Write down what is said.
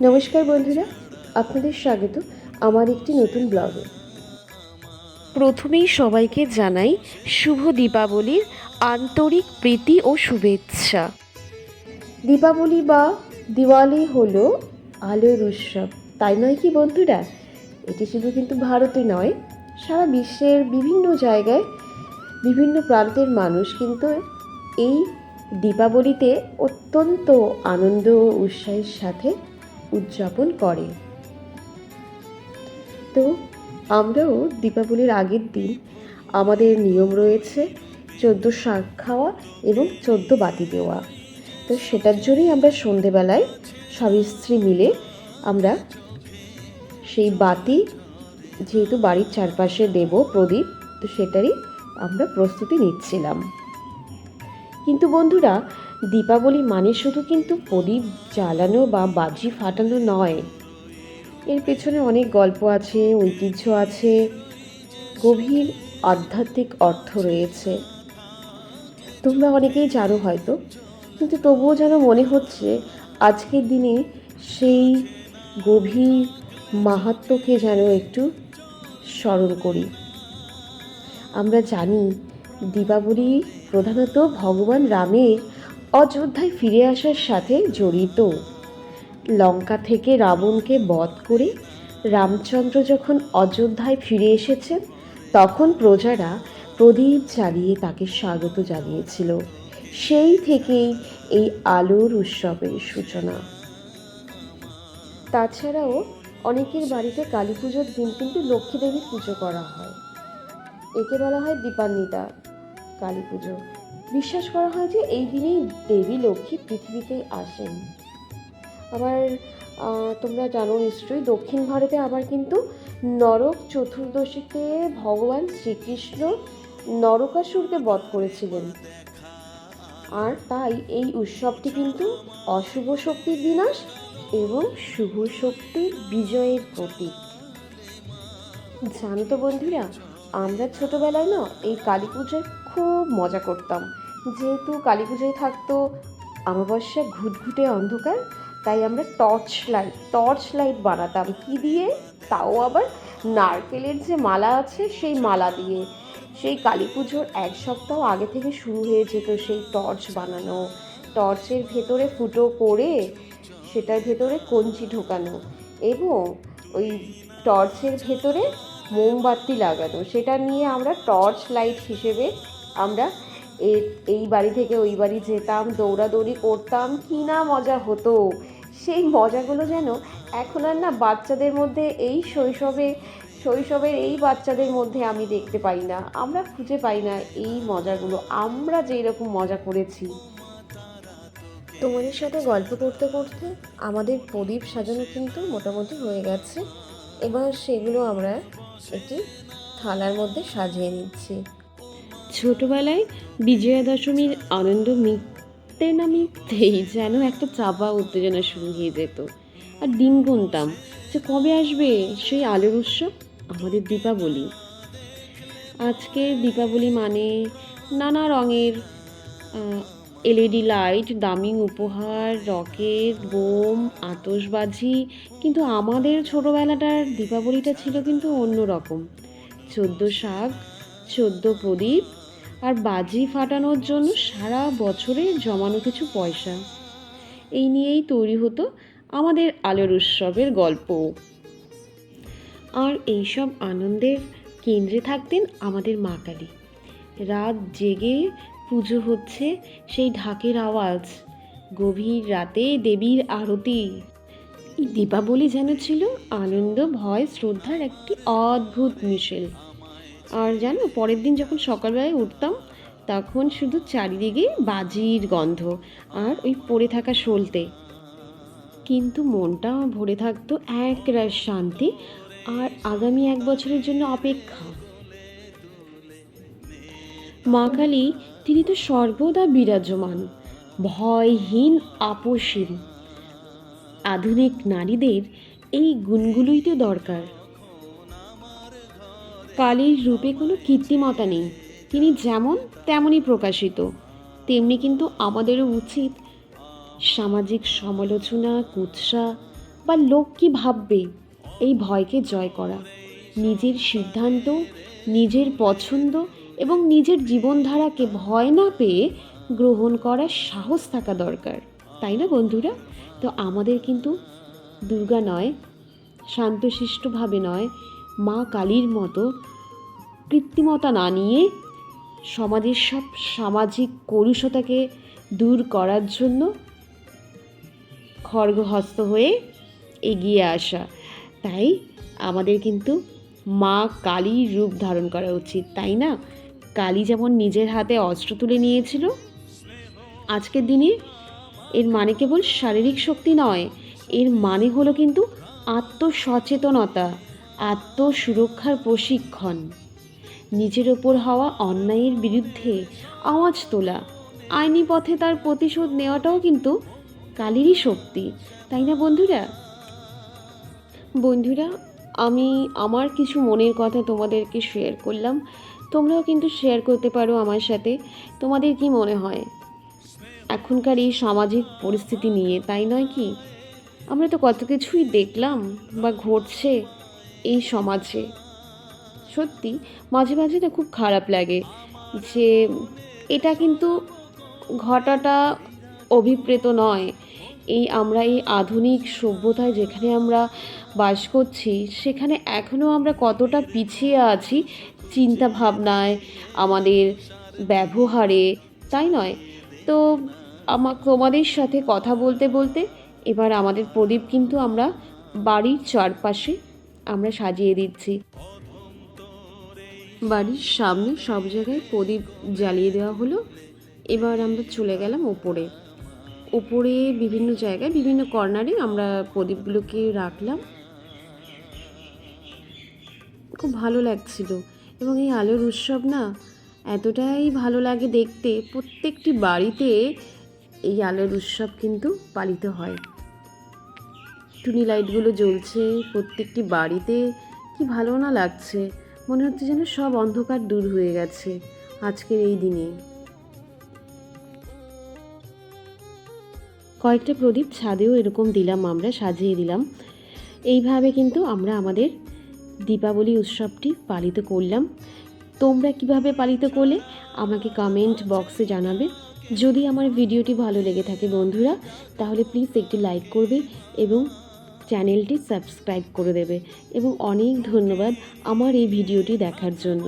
নমস্কার বন্ধুরা, আপনাদের স্বাগত আমার একটি নতুন ব্লগে। প্রথমেই সবাইকে জানাই শুভ দীপাবলির আন্তরিক প্রীতি ও শুভেচ্ছা। দীপাবলি বা দিওয়ালি হলো আলোর উৎসব, তাই নয় কি বন্ধুরা? এটি শুধু কিন্তু ভারতে নয়, সারা বিশ্বের বিভিন্ন জায়গায় বিভিন্ন প্রান্তের মানুষ কিন্তু এই দীপাবলিতে অত্যন্ত আনন্দ ও উৎসাহের সাথে উদযাপন করে। তো আমরাও দীপাবলির আগের দিন আমাদের নিয়ম রয়েছে 14 শাক খাওয়া এবং 14 বাতি দেওয়া। তো সেটার জন্যই আমরা সন্ধেবেলায় স্বামী স্ত্রী মিলে আমরা সেই বাতি, যেহেতু বাড়ির চারপাশে দেব প্রদীপ, তো সেটারই আমরা প্রস্তুতি নিচ্ছিলাম। কিন্তু বন্ধুরা, দীপাবলি মানে শুধু কিন্তু প্রদীপ জ্বালানো বা বাজি ফাটানো নয়, এর পেছনে অনেক গল্প আছে, ঐতিহ্য আছে, গভীর আধ্যাত্মিক অর্থ রয়েছে। তোমরা অনেকেই জানো হয়তো, কিন্তু তবুও যেন মনে হচ্ছে আজকের দিনে সেই গভীর মাহাত্ম্যকে যেন একটু স্মরণ করি। আমরা জানি দীপাবলি প্রধানত ভগবান রামের অযোধ্যায় ফিরে আসার সাথে জড়িত। লঙ্কা থেকে রাবণকে বধ করে রামচন্দ্র যখন অযোধ্যায় ফিরে এসেছেন, তখন প্রজারা প্রদীপ জ্বালিয়ে তাকে স্বাগত জানিয়েছিল। সেই থেকেই এই আলোর উৎসবের সূচনা। তাছাড়াও অনেকের বাড়িতে কালী পুজোর দিন কিন্তু লক্ষ্মী দেবীর পুজো করা হয়। একে বলা হয় দীপান্বিতা কালী পুজো। বিশ্বাস করা হয় যে এই দিনেই দেবী লক্ষ্মী পৃথিবীতে আসেন। আবার তোমরা জানো নিশ্চয়ই, দক্ষিণ ভারতে আবার কিন্তু নরক চতুর্দশীতে ভগবান শ্রীকৃষ্ণ নরকাসুরকে বধ করেছিলেন। আর তাই এই উৎসবটি কিন্তু অশুভ শক্তির বিনাশ এবং শুভ শক্তির বিজয়ের প্রতীক। জানো তো বন্ধুরা, আমরা ছোটোবেলায় না এই কালী পুজোয় খুব মজা করতাম। যেহেতু কালী পুজোয় থাকতো অমাবস্যা ঘুটঘুটে অন্ধকার, তাই আমরা টর্চ লাইট বানাতাম। কি দিয়ে? তাও আবার নারকেলের যে মালা আছে সেই মালা দিয়ে। সেই কালী পুজোর এক সপ্তাহ আগে থেকে শুরু হয়ে যেত সেই টর্চ বানানো, টর্চের ভেতরে ফুটো করে সেটার ভেতরে কঞ্চি ঢোকানো এবং ওই টর্চের ভেতরে মোমবাতি লাগানো। সেটা নিয়ে আমরা টর্চ লাইট হিসেবে আমরা এই বাড়ি থেকে ওই বাড়ি যেতাম, দৌড়াদৌড়ি করতাম, কি না মজা হতো। সেই মজাগুলো যেন এখন আর না বাচ্চাদের মধ্যে, এই শৈশবের এই বাচ্চাদের মধ্যে আমি দেখতে পাই না, আমরা খুঁজে পাই না এই মজাগুলো আমরা যেই রকম মজা করেছি। তোমাদের সাথে গল্প করতে করতে আমাদের প্রদীপ সাজানো কিন্তু মোটামুটি হয়ে গেছে। এবার সেগুলো আমরা একটি থালার মধ্যে সাজিয়ে নিচ্ছি। ছোটবেলায় বিজয়া দশমীর আনন্দ মিটতে না মিটতেই যেন একটা চাপা উত্তেজনা শুরু হয়ে যেত। আর দিন গুনতাম যে কবে আসবে সেই আলোর উৎসব, আমাদের দীপাবলি। আজকে দীপাবলি মানে নানা রঙের এলইডি লাইট, দামি উপহার, রকেট, বোম, আতশবাজি। কিন্তু আমাদের ছোটোবেলাটার দীপাবলিটা ছিল কিন্তু অন্যরকম। 14 শাক, 14 প্রদীপ আর বাজি ফাটানোর জন্য সারা বছরে জমানো কিছু পয়সা, এই নিয়েই তৈরি হতো আমাদের আলোর উৎসবের গল্প। আর এইসব আনন্দের কেন্দ্রে থাকতেন আমাদের মা কালী। রাত জেগে পুজো হচ্ছে, সেই ঢাকের আওয়াজ, গভীর রাতে দেবীর আরতি। এই দীপাবলি যেন ছিল আনন্দ, ভয়, শ্রদ্ধার একটি অদ্ভুত মিশেল। আর জানো, পরের দিন যখন সকালবেলায় উঠতাম তখন শুধু চারিদিকে বাজির গন্ধ আর ওই পড়ে থাকা সলতে, কিন্তু মনটা ভরে থাকতো একরাশ শান্তি আর আগামী 1 বছরের জন্য অপেক্ষা। মা কালী, তিনি তো সর্বদা বিরাজমান, ভয়হীন, আপোষহীন। আধুনিক নারীদের এই গুণগুলোই তো দরকার। কালীর রূপে কোনো কৃত্রিমতা নেই, তিনি যেমন তেমনই প্রকাশিত। তেমনি কিন্তু আমাদেরও উচিত সামাজিক সমালোচনা, কুৎসা বা লোক কী ভাববে, এই ভয়কে জয় করা, নিজের সিদ্ধান্ত, নিজের পছন্দ এবং নিজের জীবনধারাকে ভয় না পেয়ে গ্রহণ করার সাহস থাকা দরকার, তাই না বন্ধুরা? তো আমাদের কিন্তু দুর্গা নয়, শান্তশিষ্টভাবে নয়, মা কালীর মতো কৃত্রিমতা না নিয়ে সমাজের সব সামাজিক কলুষতাকে দূর করার জন্য খড়গহস্ত হয়ে এগিয়ে আসা। তাই আমাদের কিন্তু মা কালীর রূপ ধারণ করা উচিত, তাই না? কালী যেমন নিজের হাতে অস্ত্র তুলে নিয়েছিল, আজকের দিনে এর মানে কেবল শারীরিক শক্তি নয়, এর মানে হলো কিন্তু আত্মসচেতনতা, আত্মসুরক্ষার প্রশিক্ষণ, নিজের ওপর হওয়া অন্যায়ের বিরুদ্ধে আওয়াজ তোলা, আইনি পথে তার প্রতিশোধ নেওয়াটাও কিন্তু কালীরই শক্তি, তাই না বন্ধুরা? বন্ধুরা, আমি আমার কিছু মনের কথা তোমাদেরকে শেয়ার করলাম, তোমরাও কিন্তু শেয়ার করতে পারো আমার সাথে। তোমাদের কি মনে হয় এখনকার এই সামাজিক পরিস্থিতি নিয়ে, তাই নয় কি? আমরা তো কত কিছুই দেখলাম বা ঘটছে এই সমাজে, সত্যি মাঝে মাঝে না খুব খারাপ লাগে যে এটা কিন্তু ঘটাটা অভিপ্রেত নয়। আমরা এই আধুনিক সভ্যতায় যেখানে আমরা বাস করছি, সেখানে এখনও আমরা কতটা পিছিয়ে আছি চিন্তা ভাবনায়, আমাদের ব্যবহারে, তাই নয়? তো তোমাদের সাথে কথা বলতে বলতে এবার আমাদের প্রদীপ কিন্তু আমরা বাড়ির চারপাশে আমরা সাজিয়ে দিচ্ছি। বাড়ির সামনে সব জায়গায় প্রদীপ জ্বালিয়ে দেওয়া হলো। এবার আমরা চলে গেলাম ওপরে। ওপরে বিভিন্ন জায়গায় বিভিন্ন কর্নারে আমরা প্রদীপগুলোকে রাখলাম। খুব ভালো লাগছিল, এবং এই আলোর উৎসব না এতটাই ভালো লাগে দেখতে। প্রত্যেকটি বাড়িতে এই আলোর উৎসব কিন্তু পালিত হয়। টুনি লাইটগুলো জ্বলছে প্রত্যেকটি বাড়িতে, কি ভালো না লাগছে, মনে হচ্ছে যেন সব অন্ধকার দূর হয়ে গেছে আজকের এই দিনে। কয়েকটা প্রদীপ ছাদেও এরকম দিলাম, আমরা সাজিয়ে দিলাম। এইভাবে কিন্তু আমরা আমাদের দীপাবলি উৎসবটি পালিত করলাম। তোমরা কিভাবে পালিত করলে আমাকে কমেন্ট বক্সে জানাবে। যদি আমার ভিডিওটি ভালো লেগে থাকে বন্ধুরা, তাহলে প্লিজ একটি লাইক করবে এবং চ্যানেলটি সাবস্ক্রাইব করে দেবে। এবং অনেক ধন্যবাদ আমার এই ভিডিওটি দেখার জন্য।